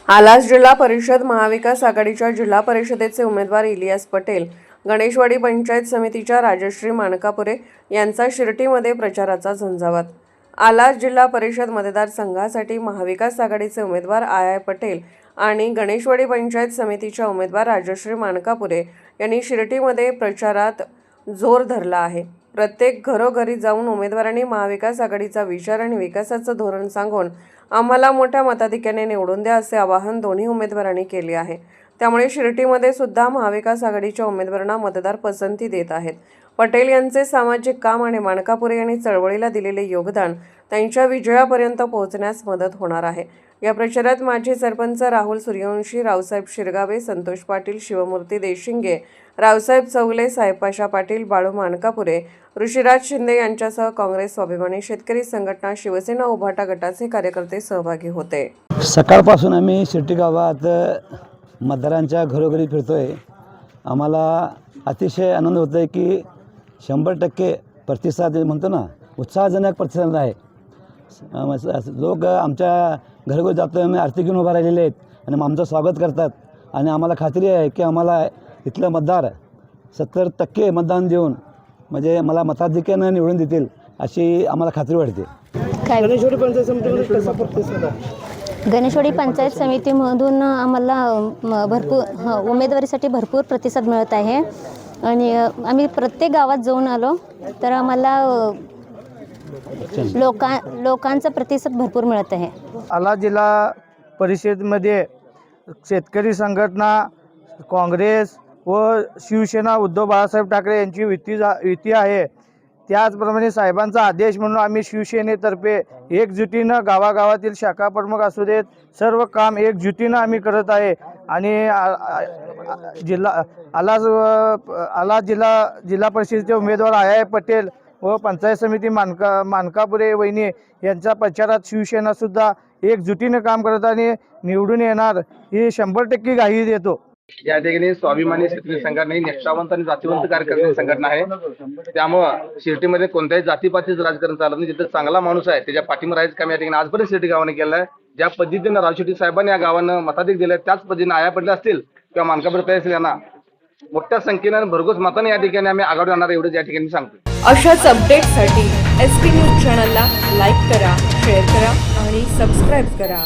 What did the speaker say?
आलास जिल्हा परिषद महाविकास आघाडीच्या जिल्हा परिषदेचे उमेदवार इलियास पटेल, गणेशवाडी पंचायत समितीच्या राजश्री मानकापुरे यांचा शिर्टीमध्ये प्रचाराचा झंझावात। आलास जिल्हा परिषद मतदारसंघासाठी महाविकास आघाडीचे उमेदवार आय पटेल आणि गणेशवाडी पंचायत समितीच्या उमेदवार राजश्री मानकापुरे यांनी शिर्टीमध्ये प्रचारात जोर धरला आहे। प्रत्येक घरोघरी जाऊन उमेदवारांनी महाविकास आघाडीचा विचार आणि विकासाचं धोरण सांगून आम्हाला मोठ्या मताधिक्याने निवडून द्या असे आवाहन दोन्ही उमेदवारांनी केले आहे। त्यामुळे शिर्टीमध्ये सुद्धा महाविकास आघाडीच्या उमेदवारांना मतदार पसंती देत आहेत। पटेल यांचे सामाजिक काम आणि मानकापुरे यांनी चळवळीला दिलेले योगदान त्यांच्या विजयापर्यंत पोहोचण्यास मदत होणार आहे। या प्रचारात माजी सरपंच राहुल सूर्यवंशी, रावसाहेब शिरगावे, संतोष पाटील, शिवमूर्ती देशिंगे, रावसाहेब चौगले, साहेबपाशा पाटील, बाळू मानकापुरे, ऋषिराज शिंदे यांच्यासह काँग्रेस, स्वाभिमानी शेतकरी संघटना, शिवसेना उभाटा गटाचे कार्यकर्ते सहभागी होते। सकाळपासून आम्ही शिर्टी गावात मतदारांच्या घरोघरी फिरतोय। आम्हाला अतिशय आनंद होतोय की 100% प्रतिसाद म्हणतो ना, उत्साहजनक प्रतिसाद आहे। लोक आमच्या घरोघरी जातोय, आम्ही आरती घेऊन उभा राहिलेले आहेत आणि आमचं स्वागत करतात आणि आम्हाला खात्री आहे की आम्हाला इथलं मतदार 70% मतदान देऊन म्हणजे मला मताधिक्यानं निवडून देतील अशी आम्हाला खात्री वाटते। गणेशवाडी पंचायत समितीमध्ये कसा प्रतिसाद आहे? गणेशवाडी पंचायत समितीमधून आम्हाला भरपूर उमेदवारीसाठी भरपूर प्रतिसाद मिळत आहे आणि आम्ही प्रत्येक गावात जाऊन आलो तर आम्हाला लोकांचा प्रतिसाद भरपूर मिळत आहे। आलास जिल्हा परिषदेमध्ये शेतकरी संघटना, काँग्रेस व शिवसेना उद्धव बाळासाहेब ठाकरे यांची युती आहे। त्याचप्रमाणे साहेबांचा आदेश म्हणून आम्ही शिवसेनेतर्फे एकजुटीनं गावागावातील शाखा प्रमुख असू देत सर्व काम एकजुटीनं आम्ही करत आहे आणि आलास जिल्हा परिषदेचे उमेदवार आय पटेल व पंचायत समिती मानकापुरे वहिनी यांच्या प्रचारात शिवसेनासुद्धा एकजुटीनं काम करत आणि निवडून येणार ही 100% ग्वाही देतो। या ठिकाणी स्वाभिमानी शेतकरी संघटना ही निष्ठावंत आणि जातीवंत कार्यकर्ते संघटना आहे। त्यामुळं शिर्टीमध्ये कोणत्याही जातीपातीचं राजकारण चालत नाही। जिथे चांगला माणूस आहे त्याच्या पाठीवर राहायचं काम या ठिकाणी आजपर्यंत शिर्टी गावाने केलं आहे। ज्या पद्धतीनं रावशेट्टी साहेबांनी या गावानं मताधिक दिले त्याच पद्धतीने आया पडले असतील किंवा मानकापुरे तहसील यांना मोठ्या संख्येने भरघोस मताने या ठिकाणी आम्ही आघाडी आणणार एवढंच या ठिकाणी सांगतो। अशाच अपडेटसाठी SP न्यूज चॅनलला लाईक करा, शेअर करा आणि सबस्क्राईब करा।